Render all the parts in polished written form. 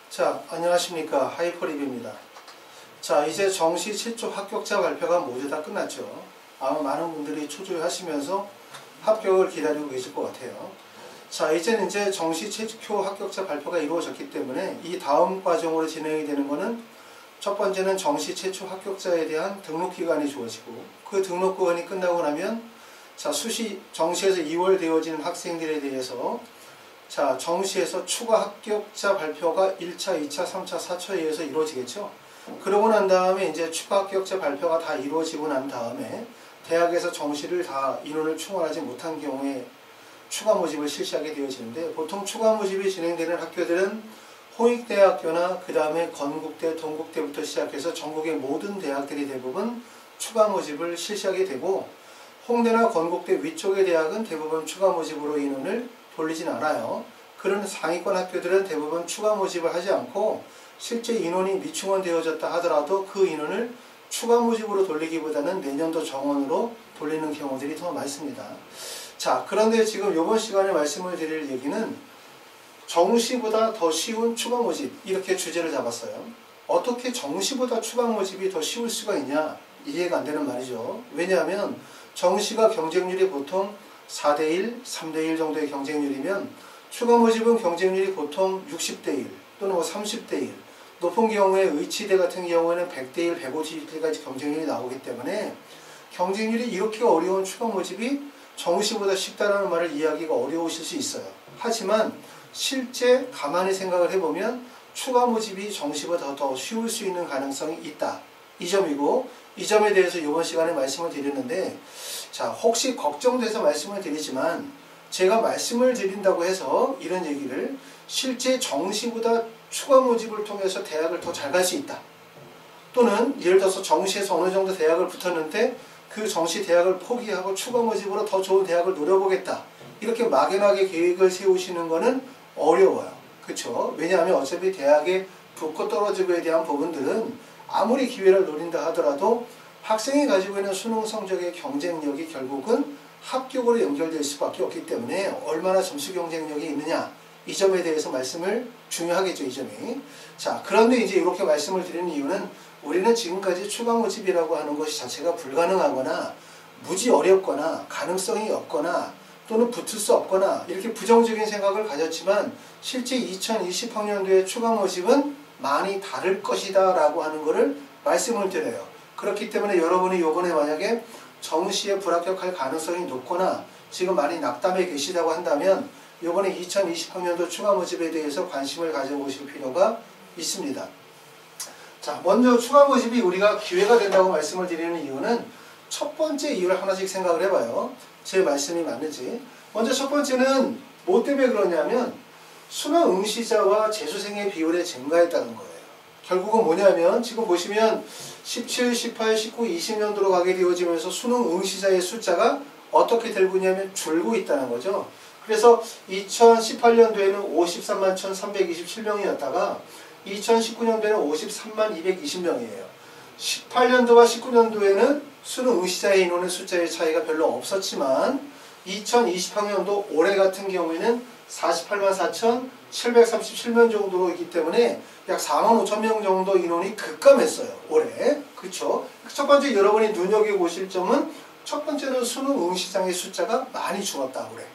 자, 안녕하십니까. 하이퍼리뷰입니다. 자, 이제 정시 최초 합격자 발표가 모두 다 끝났죠. 아마 많은 분들이 초조해하시면서 합격을 기다리고 계실 것 같아요. 자, 이제는 이제 정시 최초 합격자 발표가 이루어졌기 때문에 이 다음 과정으로 진행이 되는 것은 첫 번째는 정시 최초 합격자에 대한 등록기간이 주어지고, 그 등록기간이 끝나고 나면 자, 정시에서 2월 되어지는 학생들에 대해서 자, 정시에서 추가 합격자 발표가 1차, 2차, 3차, 4차에 의해서 이루어지겠죠. 그러고 난 다음에 이제 추가 합격자 발표가 다 이루어지고 난 다음에 대학에서 정시를 다 인원을 충원하지 못한 경우에 추가 모집을 실시하게 되어지는데, 보통 추가 모집이 진행되는 학교들은 홍익대학교나 그 다음에 건국대, 동국대부터 시작해서 전국의 모든 대학들이 대부분 추가 모집을 실시하게 되고, 홍대나 건국대 위쪽의 대학은 대부분 추가 모집으로 인원을 돌리진 않아요. 그런 상위권 학교들은 대부분 추가 모집을 하지 않고 실제 인원이 미충원되어졌다 하더라도 그 인원을 추가 모집으로 돌리기보다는 내년도 정원으로 돌리는 경우들이 더 많습니다. 자, 그런데 지금 이번 시간에 말씀을 드릴 얘기는 정시보다 더 쉬운 추가 모집, 이렇게 주제를 잡았어요. 어떻게 정시보다 추가 모집이 더 쉬울 수가 있냐? 이해가 안 되는 말이죠. 왜냐하면 정시가 경쟁률이 보통 4대1, 3대1 정도의 경쟁률이면 추가 모집은 경쟁률이 보통 60대1 또는 30대1, 높은 경우에 의치대 같은 경우에는 100대1, 150대까지 경쟁률이 나오기 때문에 경쟁률이 이렇게 어려운 추가 모집이 정시보다 쉽다라는 말을 이해하기가 어려우실 수 있어요. 하지만 실제 가만히 생각을 해보면 추가 모집이 정시보다 더 쉬울 수 있는 가능성이 있다. 이 점이고, 이 점에 대해서 이번 시간에 말씀을 드렸는데, 자, 혹시 걱정돼서 말씀을 드리지만 제가 말씀을 드린다고 해서 이런 얘기를 실제 정시보다 추가 모집을 통해서 대학을 더 잘 갈 수 있다, 또는 예를 들어서 정시에서 어느 정도 대학을 붙었는데 그 정시 대학을 포기하고 추가 모집으로 더 좋은 대학을 노려보겠다, 이렇게 막연하게 계획을 세우시는 거는 어려워요. 그렇죠? 왜냐하면 어차피 대학에 붙고 떨어지고에 대한 부분들은 아무리 기회를 노린다 하더라도 학생이 가지고 있는 수능 성적의 경쟁력이 결국은 합격으로 연결될 수밖에 없기 때문에 얼마나 점수 경쟁력이 있느냐, 이 점에 대해서 말씀을 중요하겠죠, 이 점이. 자, 그런데 이제 이렇게 말씀을 드리는 이유는 우리는 지금까지 추가 모집이라고 하는 것이 자체가 불가능하거나 무지 어렵거나 가능성이 없거나 또는 붙을 수 없거나 이렇게 부정적인 생각을 가졌지만, 실제 2020학년도의 추가 모집은 많이 다를 것이다 라고 하는 것을 말씀을 드려요. 그렇기 때문에 여러분이 요번에 만약에 정시에 불합격할 가능성이 높거나 지금 많이 낙담해 계시다고 한다면 요번에 2020학년도 추가 모집에 대해서 관심을 가져보실 필요가 있습니다. 자, 먼저 추가 모집이 우리가 기회가 된다고 말씀을 드리는 이유는 첫 번째 이유를 하나씩 생각을 해봐요. 제 말씀이 맞는지. 먼저 첫 번째는 뭐 때문에 그러냐면 수능 응시자와 재수생의 비율이 증가했다는 거예요. 결국은 뭐냐면 지금 보시면 17, 18, 19, 20년도로 가게 되어지면서 수능 응시자의 숫자가 어떻게 되고 있냐면 줄고 있다는 거죠. 그래서 2018년도에는 53만 1327명이었다가 2019년도에는 53만 220명이에요. 18년도와 19년도에는 수능 응시자의 인원의 숫자의 차이가 별로 없었지만 2020학년도 올해 같은 경우에는 48만 4,737명 정도이기 때문에 약 4만 5천 명 정도 인원이 급감했어요, 올해. 그쵸? 첫 번째 여러분이 눈여겨보실 점은 첫 번째는 수능 응시장의 숫자가 많이 줄었다, 올해.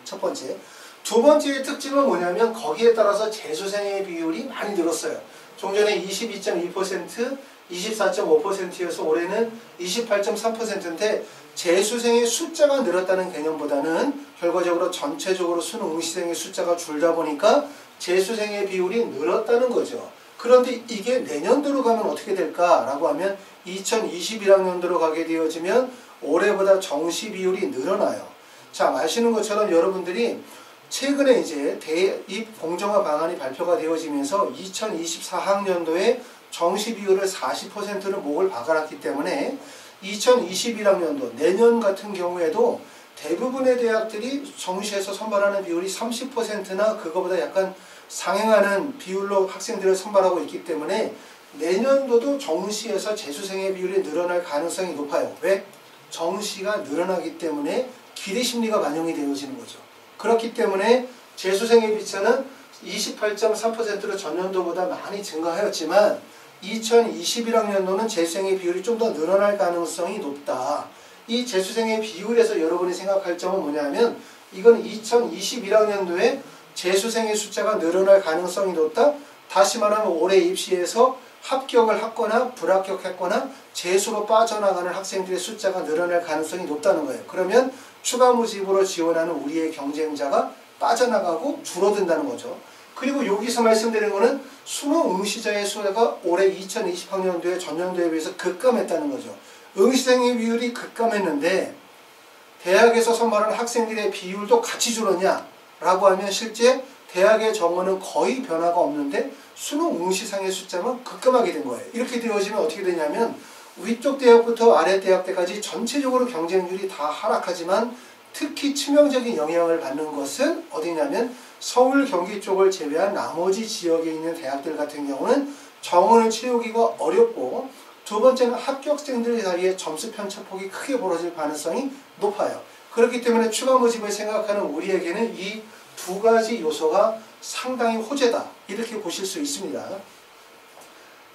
첫 번째. 두 번째의 특징은 뭐냐면 거기에 따라서 재수생의 비율이 많이 늘었어요. 종전에 22.2%, 24.5%여서 올해는 28.3%인데 재수생의 숫자가 늘었다는 개념보다는 결과적으로 전체적으로 수능 응시생의 숫자가 줄다 보니까 재수생의 비율이 늘었다는 거죠. 그런데 이게 내년도로 가면 어떻게 될까라고 하면 2021학년도로 가게 되어지면 올해보다 정시 비율이 늘어나요. 자, 아시는 것처럼 여러분들이 최근에 이제 대입 공정화 방안이 발표가 되어지면서 2024학년도에 정시 비율을 40%를 목을 박아놨기 때문에 2021학년도 내년 같은 경우에도 대부분의 대학들이 정시에서 선발하는 비율이 30%나 그거보다 약간 상행하는 비율로 학생들을 선발하고 있기 때문에 내년도도 정시에서 재수생의 비율이 늘어날 가능성이 높아요. 왜? 정시가 늘어나기 때문에 기대 심리가 반영이 되어지는 거죠. 그렇기 때문에 재수생의 비차는 28.3%로 전년도보다 많이 증가하였지만 2021학년도는 재수생의 비율이 좀 더 늘어날 가능성이 높다. 이 재수생의 비율에서 여러분이 생각할 점은 뭐냐면 이건 2021학년도에 재수생의 숫자가 늘어날 가능성이 높다. 다시 말하면 올해 입시에서 합격을 했거나 불합격했거나 재수로 빠져나가는 학생들의 숫자가 늘어날 가능성이 높다는 거예요. 그러면 추가 모집으로 지원하는 우리의 경쟁자가 빠져나가고 줄어든다는 거죠. 그리고 여기서 말씀드린 거는 수능 응시자의 수가 올해 2020학년도에 전년도에 비해서 급감했다는 거죠. 응시생의 비율이 급감했는데 대학에서 선발하는 학생들의 비율도 같이 줄었냐? 라고 하면 실제 대학의 정원은 거의 변화가 없는데 수능 응시상의 숫자만 급감하게 된 거예요. 이렇게 되어지면 어떻게 되냐면 위쪽 대학부터 아래 대학때까지 전체적으로 경쟁률이 다 하락하지만 특히 치명적인 영향을 받는 것은 어디냐면 서울, 경기 쪽을 제외한 나머지 지역에 있는 대학들 같은 경우는 정원을 채우기가 어렵고 두 번째는 합격생들 사이에 점수 편차폭이 크게 벌어질 가능성이 높아요. 그렇기 때문에 추가 모집을 생각하는 우리에게는 이 두 가지 요소가 상당히 호재다. 이렇게 보실 수 있습니다.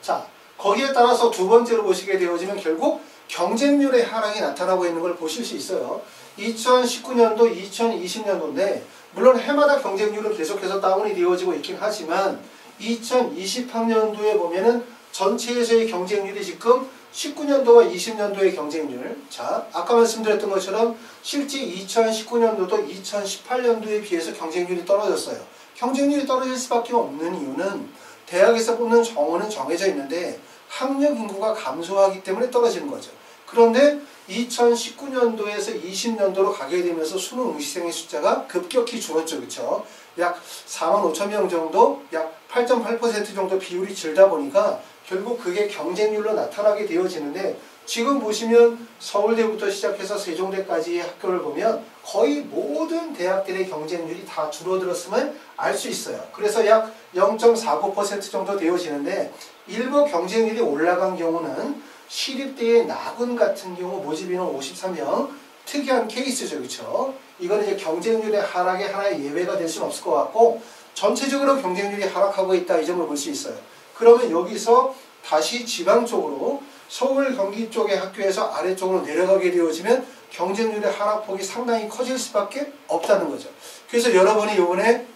자, 거기에 따라서 두 번째로 보시게 되어지면 결국 경쟁률의 하락이 나타나고 있는 걸 보실 수 있어요. 2019년도, 2020년도인데 물론 해마다 경쟁률은 계속해서 다운이 되어지고 있긴 하지만 2020학년도에 보면은 전체에서의 경쟁률이 지금 19년도와 20년도의 경쟁률, 자 아까 말씀드렸던 것처럼 실제 2019년도도 2018년도에 비해서 경쟁률이 떨어졌어요. 경쟁률이 떨어질 수밖에 없는 이유는 대학에서 뽑는 정원은 정해져 있는데 학력 인구가 감소하기 때문에 떨어지는 거죠. 그런데 2019년도에서 20년도로 가게 되면서 수능 응시생의 숫자가 급격히 줄었죠. 그렇죠? 약 45,000명 정도, 약 8.8% 정도 비율이 줄다 보니까 결국 그게 경쟁률로 나타나게 되어지는데 지금 보시면 서울대부터 시작해서 세종대까지의 학교를 보면 거의 모든 대학들의 경쟁률이 다 줄어들었음을 알 수 있어요. 그래서 약 0.49% 정도 되어지는데 일부 경쟁률이 올라간 경우는 시립대의 나군 같은 경우 모집인원 53명 특이한 케이스죠. 그렇죠? 이건 이제 경쟁률의 하락의 하나의 예외가 될 수는 없을 것 같고 전체적으로 경쟁률이 하락하고 있다 이 점을 볼 수 있어요. 그러면 여기서 다시 지방 쪽으로 서울 경기 쪽의 학교에서 아래쪽으로 내려가게 되어지면 경쟁률의 하락폭이 상당히 커질 수밖에 없다는 거죠. 그래서 여러분이 이번에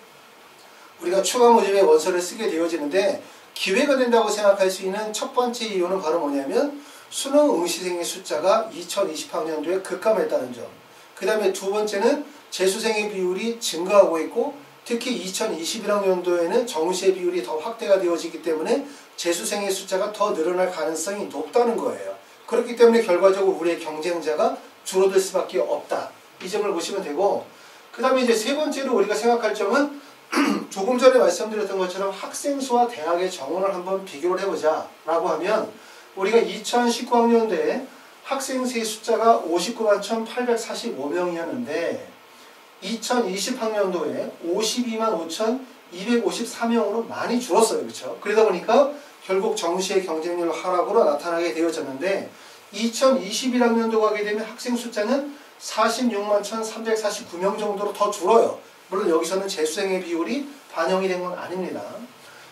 우리가 추가 모집의 원서를 쓰게 되어지는데 기회가 된다고 생각할 수 있는 첫 번째 이유는 바로 뭐냐면 수능 응시생의 숫자가 2020학년도에 급감했다는 점. 그 다음에 두 번째는 재수생의 비율이 증가하고 있고 특히 2021학년도에는 정시의 비율이 더 확대가 되어지기 때문에 재수생의 숫자가 더 늘어날 가능성이 높다는 거예요. 그렇기 때문에 결과적으로 우리의 경쟁자가 줄어들 수밖에 없다. 이 점을 보시면 되고 그 다음에 이제 세 번째로 우리가 생각할 점은 조금 전에 말씀드렸던 것처럼 학생 수와 대학의 정원을 한번 비교를 해보자 라고 하면 우리가 2019학년도에 학생 수 숫자가 59만 1,845명이었는데 2020학년도에 52만 5,254명으로 많이 줄었어요. 그렇죠? 그러다 보니까 결국 정시의 경쟁률 하락으로 나타나게 되어졌는데 2021학년도 가게 되면 학생 숫자는 46만 1,349명 정도로 더 줄어요. 물론 여기서는 재수생의 비율이 반영이 된 건 아닙니다.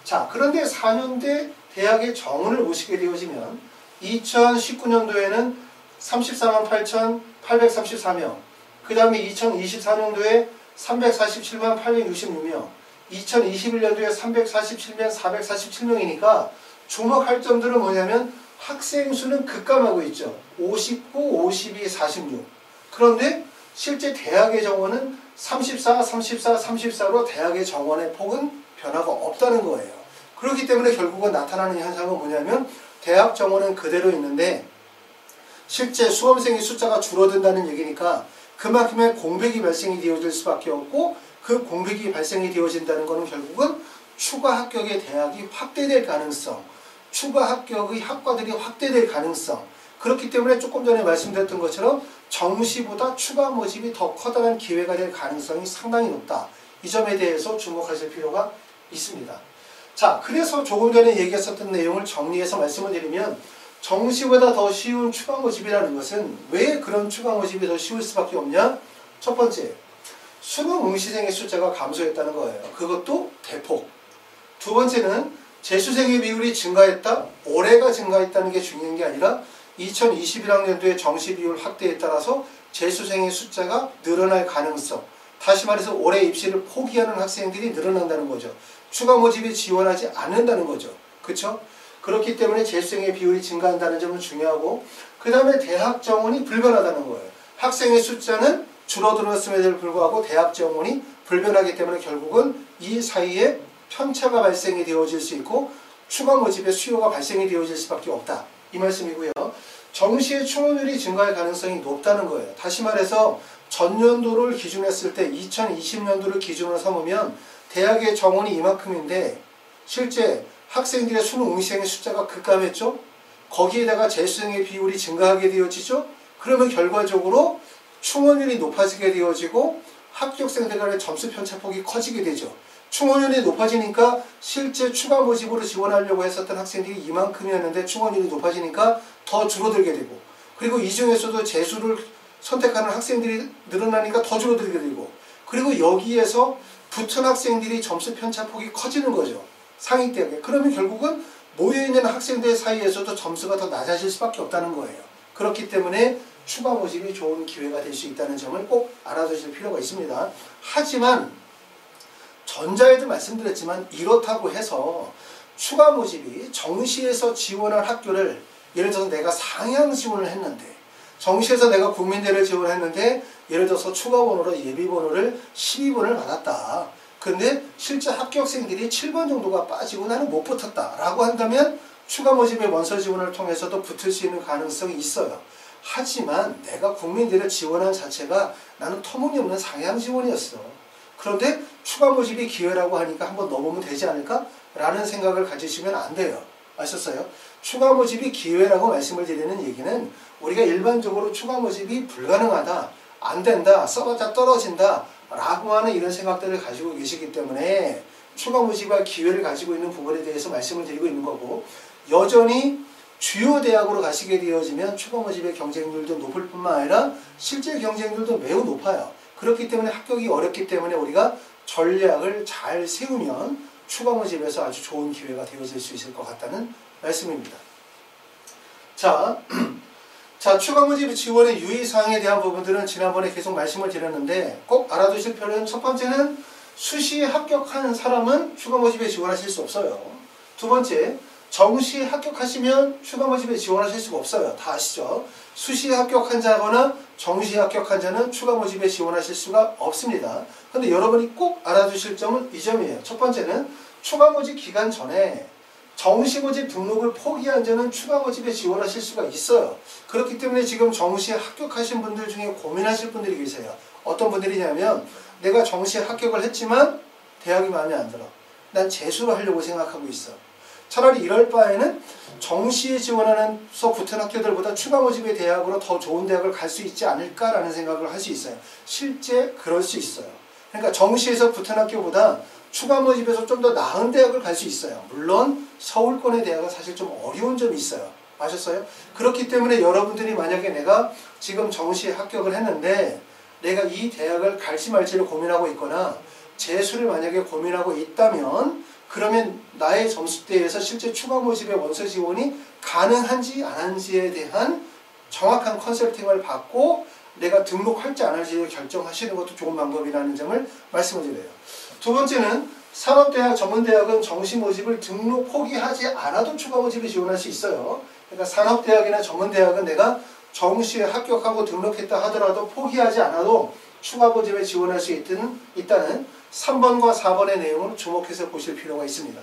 자, 그런데 4년대 대학의 정원을 보시게 되어지면 2019년도에는 34만 8,834명, 그 다음에 2024년도에 347만 866명, 2021년도에 347만 447명이니까 주목할 점들은 뭐냐면 학생 수는 급감하고 있죠. 59, 52, 46. 그런데 실제 대학의 정원은 34, 34, 34로 대학의 정원의 폭은 변화가 없다는 거예요. 그렇기 때문에 결국은 나타나는 현상은 뭐냐면 대학 정원은 그대로 있는데 실제 수험생의 숫자가 줄어든다는 얘기니까 그만큼의 공백이 발생이 되어질 수밖에 없고 그 공백이 발생이 되어진다는 것은 결국은 추가 합격의 대학이 확대될 가능성, 추가 합격의 학과들이 확대될 가능성, 그렇기 때문에 조금 전에 말씀드렸던 것처럼 정시보다 추가 모집이 더 커다란 기회가 될 가능성이 상당히 높다. 이 점에 대해서 주목하실 필요가 있습니다. 자, 그래서 조금 전에 얘기했었던 내용을 정리해서 말씀을 드리면 정시보다 더 쉬운 추가 모집이라는 것은 왜 그런 추가 모집이 더 쉬울 수밖에 없냐? 첫 번째, 수능 응시생의 숫자가 감소했다는 거예요. 그것도 대폭. 두 번째는 재수생의 비율이 증가했다? 올해가 증가했다는 게 중요한 게 아니라 2021학년도의 정시 비율 확대에 따라서 재수생의 숫자가 늘어날 가능성. 다시 말해서 올해 입시를 포기하는 학생들이 늘어난다는 거죠. 추가 모집에 지원하지 않는다는 거죠. 그렇죠? 그렇기 때문에 재수생의 비율이 증가한다는 점은 중요하고, 그 다음에 대학 정원이 불변하다는 거예요. 학생의 숫자는 줄어들었음에도 불구하고 대학 정원이 불변하기 때문에 결국은 이 사이에 편차가 발생이 되어질 수 있고 추가 모집의 수요가 발생이 되어질 수밖에 없다. 이 말씀이고요. 정시의 충원율이 증가할 가능성이 높다는 거예요. 다시 말해서 전년도를 기준했을 때 2020년도를 기준으로 삼으면 대학의 정원이 이만큼인데 실제 학생들의 수능 응시생의 숫자가 급감했죠. 거기에다가 재수생의 비율이 증가하게 되어지죠. 그러면 결과적으로 충원율이 높아지게 되어지고 합격생들 간의 점수 편차폭이 커지게 되죠. 충원율이 높아지니까 실제 추가 모집으로 지원하려고 했었던 학생들이 이만큼이었는데 충원율이 높아지니까 더 줄어들게 되고, 그리고 이 중에서도 재수를 선택하는 학생들이 늘어나니까 더 줄어들게 되고, 그리고 여기에서 붙은 학생들이 점수 편차폭이 커지는 거죠. 상위 대학에. 그러면 결국은 모여있는 학생들 사이에서도 점수가 더 낮아질 수밖에 없다는 거예요. 그렇기 때문에 추가 모집이 좋은 기회가 될 수 있다는 점을 꼭 알아두실 필요가 있습니다. 하지만 전자에도 말씀드렸지만 이렇다고 해서 추가 모집이 정시에서 지원한 학교를, 예를 들어서 내가 상향 지원을 했는데 정시에서 내가 국민대를 지원했는데 예를 들어서 추가 번호로 예비 번호를 12번을 받았다. 근데 실제 합격생들이 7번 정도가 빠지고 나는 못 붙었다 라고 한다면 추가 모집의 원서 지원을 통해서도 붙을 수 있는 가능성이 있어요. 하지만 내가 국민대를 지원한 자체가 나는 터무니없는 상향 지원이었어. 그런데 추가 모집이 기회라고 하니까 한번 넣어보면 되지 않을까? 라는 생각을 가지시면 안 돼요. 아셨어요? 추가 모집이 기회라고 말씀을 드리는 얘기는 우리가 일반적으로 추가 모집이 불가능하다, 안 된다, 써봤자 떨어진다 라고 하는 이런 생각들을 가지고 계시기 때문에 추가 모집과 기회를 가지고 있는 부분에 대해서 말씀을 드리고 있는 거고, 여전히 주요 대학으로 가시게 되어지면 추가 모집의 경쟁률도 높을 뿐만 아니라 실제 경쟁률도 매우 높아요. 그렇기 때문에 합격이 어렵기 때문에 우리가 전략을 잘 세우면 추가 모집에서 아주 좋은 기회가 되어질 수 있을 것 같다는 말씀입니다. 자, 추가 모집 지원의 유의사항에 대한 부분들은 지난번에 계속 말씀을 드렸는데 꼭 알아두실 필요는, 첫 번째는 수시에 합격한 사람은 추가 모집에 지원하실 수 없어요. 두 번째, 정시에 합격하시면 추가 모집에 지원하실 수가 없어요. 다 아시죠? 수시에 합격한 자거나 정시에 합격한 자는 추가 모집에 지원하실 수가 없습니다. 근데 여러분이 꼭 알아두실 점은 이 점이에요. 첫 번째는 추가 모집 기간 전에 정시 모집 등록을 포기한 자는 추가 모집에 지원하실 수가 있어요. 그렇기 때문에 지금 정시에 합격하신 분들 중에 고민하실 분들이 계세요. 어떤 분들이냐면 내가 정시에 합격을 했지만 대학이 마음에 안 들어. 난 재수를 하려고 생각하고 있어. 차라리 이럴 바에는 정시에 지원하면서 붙은 학교들보다 추가 모집의 대학으로 더 좋은 대학을 갈 수 있지 않을까라는 생각을 할 수 있어요. 실제 그럴 수 있어요. 그러니까 정시에서 붙은 학교보다 추가 모집에서 좀 더 나은 대학을 갈 수 있어요. 물론 서울권의 대학은 사실 좀 어려운 점이 있어요. 아셨어요? 그렇기 때문에 여러분들이 만약에 내가 지금 정시에 합격을 했는데 내가 이 대학을 갈지 말지를 고민하고 있거나 재수를 만약에 고민하고 있다면, 그러면 나의 점수대에서 실제 추가 모집의 원서 지원이 가능한지 안 한지에 대한 정확한 컨설팅을 받고 내가 등록할지 안 할지를 결정하시는 것도 좋은 방법이라는 점을 말씀을 드려요. 두 번째는 산업대학, 전문대학은 정시 모집을 등록 포기하지 않아도 추가 모집에 지원할 수 있어요. 그러니까 산업대학이나 전문대학은 내가 정시에 합격하고 등록했다 하더라도 포기하지 않아도 추가 모집에 지원할 수 있다는 3번과 4번의 내용을 주목해서 보실 필요가 있습니다.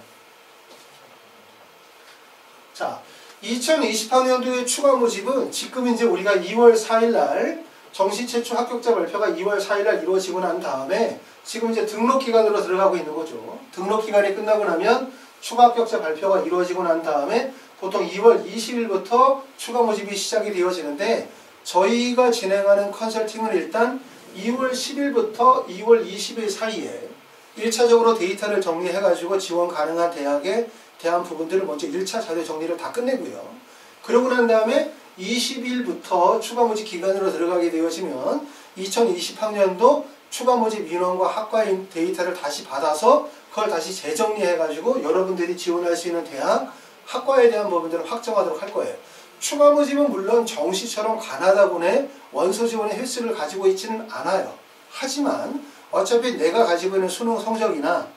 자, 2020학년도의 추가 모집은 지금 이제 우리가 2월 4일날 정시 최초 합격자 발표가 2월 4일날 이루어지고 난 다음에 지금 이제 등록 기간으로 들어가고 있는 거죠. 등록 기간이 끝나고 나면 추가 합격자 발표가 이루어지고 난 다음에 보통 2월 20일부터 추가 모집이 시작이 되어지는데, 저희가 진행하는 컨설팅은 일단 2월 10일부터 2월 20일 사이에 1차적으로 데이터를 정리해가지고 지원 가능한 대학에 대한 부분들을 먼저 1차 자료 정리를 다 끝내고요. 그러고 난 다음에 20일부터 추가 모집 기간으로 들어가게 되어지면 2020학년도 추가 모집 인원과 학과 데이터를 다시 받아서 그걸 다시 재정리해가지고 여러분들이 지원할 수 있는 대학, 학과에 대한 부분들을 확정하도록 할 거예요. 추가 모집은 물론 정시처럼 가나다군의 원서 지원의 횟수를 가지고 있지는 않아요. 하지만 어차피 내가 가지고 있는 수능 성적이나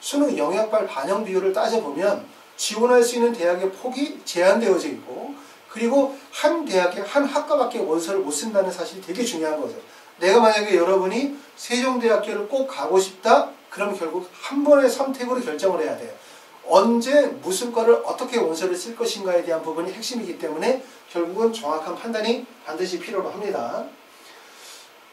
수능 영역별 반영 비율을 따져보면 지원할 수 있는 대학의 폭이 제한되어져 있고, 그리고 한 대학에 한 학과밖에 원서를 못 쓴다는 사실이 되게 중요한 거죠. 내가 만약에 여러분이 세종대학교를 꼭 가고 싶다? 그럼 결국 한 번의 선택으로 결정을 해야 돼요. 언제 무슨 과를 어떻게 원서를 쓸 것인가에 대한 부분이 핵심이기 때문에 결국은 정확한 판단이 반드시 필요로 합니다.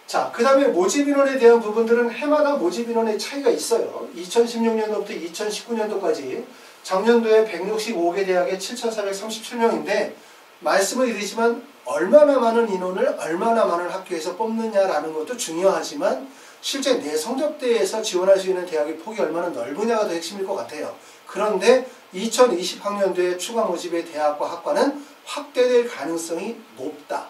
자, 그 다음에 모집인원에 대한 부분들은 해마다 모집인원의 차이가 있어요. 2016년도부터 2019년도까지 작년도에 165개 대학에 7,437명인데 말씀을 드리지만 얼마나 많은 인원을 얼마나 많은 학교에서 뽑느냐라는 것도 중요하지만 실제 내 성적대에서 지원할 수 있는 대학의 폭이 얼마나 넓으냐가 더 핵심일 것 같아요. 그런데 2020학년도에 추가 모집의 대학과 학과는 확대될 가능성이 높다.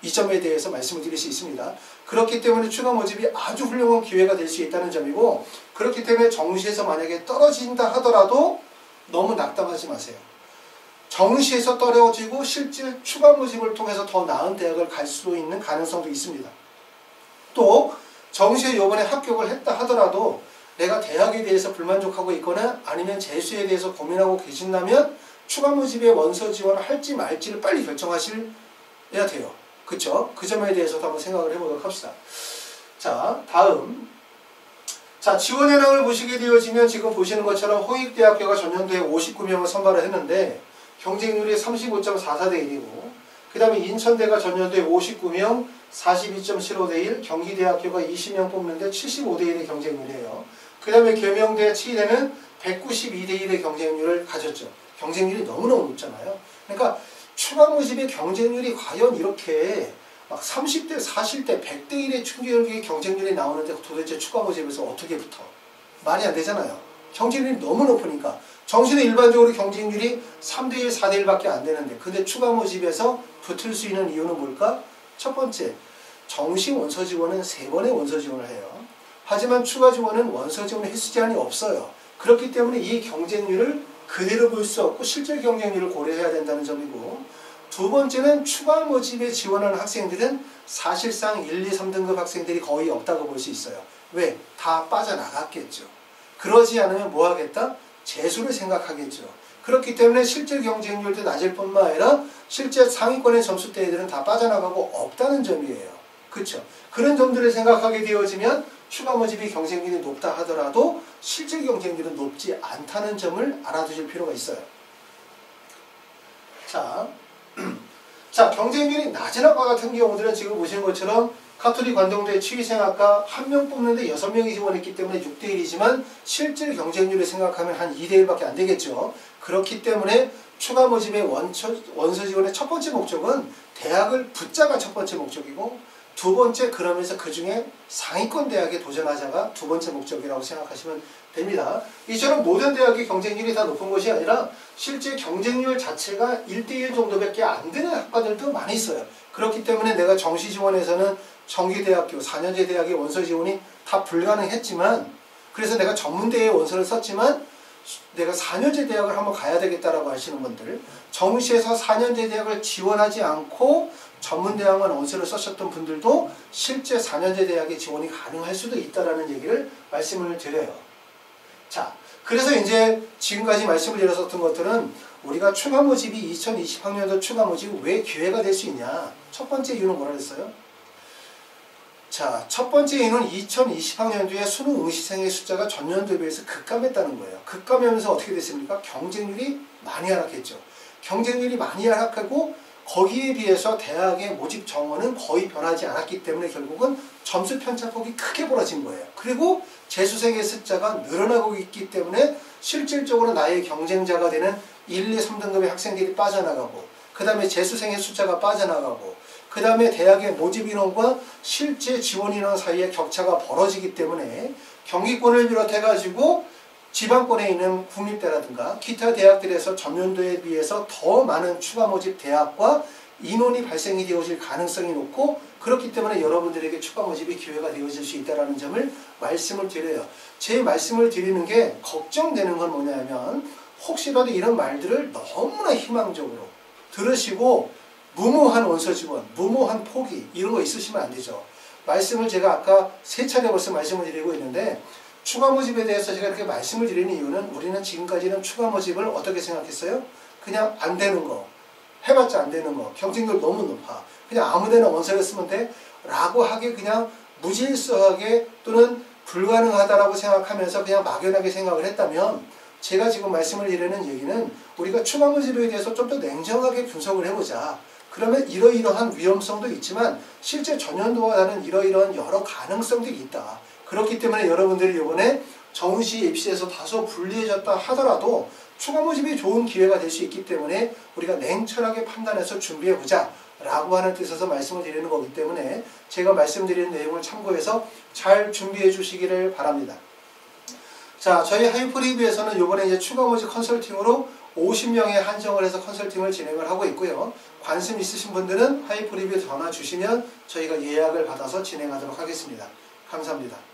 이 점에 대해서 말씀을 드릴 수 있습니다. 그렇기 때문에 추가 모집이 아주 훌륭한 기회가 될 수 있다는 점이고, 그렇기 때문에 정시에서 만약에 떨어진다 하더라도 너무 낙담하지 마세요. 정시에서 떨어지고 실제 추가 모집을 통해서 더 나은 대학을 갈 수 있는 가능성도 있습니다. 또 정시에 이번에 합격을 했다 하더라도 내가 대학에 대해서 불만족하고 있거나 아니면 재수에 대해서 고민하고 계신다면 추가 모집에 원서 지원을 할지 말지를 빨리 결정하셔야 돼요. 그쵸? 그 점에 대해서도 한번 생각을 해보도록 합시다. 자, 다음. 자, 지원 현황을 보시게 되어지면 지금 보시는 것처럼 홍익대학교가 전년도에 59명을 선발을 했는데 경쟁률이 35.44대 1이고, 그 다음에 인천대가 전년도에 59명 42.75대 1, 경기대학교가 20명 뽑는데 75대 1의 경쟁률이에요. 그 다음에 계명대, 치대는 192대 1의 경쟁률을 가졌죠. 경쟁률이 너무너무 높잖아요. 그러니까 추가 모집의 경쟁률이 과연 이렇게 막 30대, 40대, 100대 1의 충격의 경쟁률이 나오는데 도대체 추가 모집에서 어떻게 붙어? 말이 안 되잖아요. 경쟁률이 너무 높으니까. 정시는 일반적으로 경쟁률이 3대 1, 4대 1밖에 안 되는데, 근데 추가 모집에서 붙을 수 있는 이유는 뭘까? 첫 번째, 정시 원서 지원은 3번의 원서 지원을 해요. 하지만 추가 지원은 원서 지원 횟수 제한이 없어요. 그렇기 때문에 이 경쟁률을 그대로 볼 수 없고 실제 경쟁률을 고려해야 된다는 점이고, 두 번째는 추가 모집에 지원하는 학생들은 사실상 1, 2, 3등급 학생들이 거의 없다고 볼 수 있어요. 왜? 다 빠져나갔겠죠. 그러지 않으면 뭐 하겠다? 재수를 생각하겠죠. 그렇기 때문에 실제 경쟁률도 낮을 뿐만 아니라 실제 상위권의 점수대들은 다 빠져나가고 없다는 점이에요. 그렇죠? 그런 점들을 생각하게 되어지면 추가 모집이 경쟁률이 높다 하더라도 실제 경쟁률은 높지 않다는 점을 알아두실 필요가 있어요. 자, 경쟁률이 낮은 학과 같은 경우들은 지금 보시는 것처럼 카톨릭 관동대 치위생학과 1명 뽑는데 6명이 지원했기 때문에 6대 1이지만 실질 경쟁률을 생각하면 한 2대 1밖에 안 되겠죠. 그렇기 때문에 추가 모집의 원서 지원의 첫 번째 목적은 대학을 붙자가 첫 번째 목적이고, 두 번째, 그러면서 그 중에 상위권 대학에 도전하자가 두 번째 목적이라고 생각하시면 됩니다. 이처럼 모든 대학의 경쟁률이 다 높은 것이 아니라 실제 경쟁률 자체가 1대1 정도밖에 안 되는 학과들도 많이 있어요. 그렇기 때문에 내가 정시 지원에서는 정기대학교, 4년제 대학의 원서 지원이 다 불가능했지만, 그래서 내가 전문대에 원서를 썼지만 내가 4년제 대학을 한번 가야 되겠다라고 하시는 분들, 정시에서 4년제 대학을 지원하지 않고 전문대학만 원서를 썼었던 분들도 실제 4년제 대학에 지원이 가능할 수도 있다는 얘기를 말씀을 드려요. 자, 그래서 이제 지금까지 말씀을 드렸었던 것들은 우리가 추가 모집이 2020학년도 추가 모집이 왜 기회가 될 수 있냐. 첫 번째 이유는 뭐라 그랬어요? 자, 첫 번째 이유는 2020학년도에 수능 응시생의 숫자가 전년도에 비해서 급감했다는 거예요. 급감하면서 어떻게 됐습니까? 경쟁률이 많이 하락했죠. 경쟁률이 많이 하락하고 거기에 비해서 대학의 모집 정원은 거의 변하지 않았기 때문에 결국은 점수 편차폭이 크게 벌어진 거예요. 그리고 재수생의 숫자가 늘어나고 있기 때문에 실질적으로 나의 경쟁자가 되는 1, 2, 3등급의 학생들이 빠져나가고, 그 다음에 재수생의 숫자가 빠져나가고, 그 다음에 대학의 모집 인원과 실제 지원 인원 사이에 격차가 벌어지기 때문에 경기권을 비롯해가지고 지방권에 있는 국립대라든가 기타 대학들에서 전년도에 비해서 더 많은 추가 모집 대학과 인원이 발생이 되어질 가능성이 높고, 그렇기 때문에 여러분들에게 추가 모집이 기회가 되어질 수 있다는 점을 말씀을 드려요. 제 말씀을 드리는 게 걱정되는 건 뭐냐면 혹시라도 이런 말들을 너무나 희망적으로 들으시고 무모한 원서 지원, 무모한 포기 이런 거 있으시면 안 되죠. 말씀을 제가 아까 3차례 벌써 말씀을 드리고 있는데 추가 모집에 대해서 제가 이렇게 말씀을 드리는 이유는 우리는 지금까지는 추가 모집을 어떻게 생각했어요? 그냥 안 되는 거, 해봤자 안 되는 거, 경쟁률 너무 높아. 그냥 아무데나 원서를 쓰면 돼? 라고 하게 그냥 무질서하게 또는 불가능하다라고 생각하면서 그냥 막연하게 생각을 했다면 제가 지금 말씀을 드리는 얘기는 우리가 추가 모집에 대해서 좀 더 냉정하게 분석을 해보자. 그러면 이러이러한 위험성도 있지만 실제 전년도와 다른 이러이러한 여러 가능성들이 있다. 그렇기 때문에 여러분들이 이번에 정시 입시에서 다소 불리해졌다 하더라도 추가 모집이 좋은 기회가 될 수 있기 때문에 우리가 냉철하게 판단해서 준비해보자 라고 하는 뜻에서 말씀을 드리는 거기 때문에 제가 말씀드리는 내용을 참고해서 잘 준비해 주시기를 바랍니다. 자, 저희 하이프리뷰에서는 이번에 이제 추가 모집 컨설팅으로 50명에 한정을 해서 컨설팅을 진행을 하고 있고요. 관심 있으신 분들은 하이프리뷰 전화 주시면 저희가 예약을 받아서 진행하도록 하겠습니다. 감사합니다.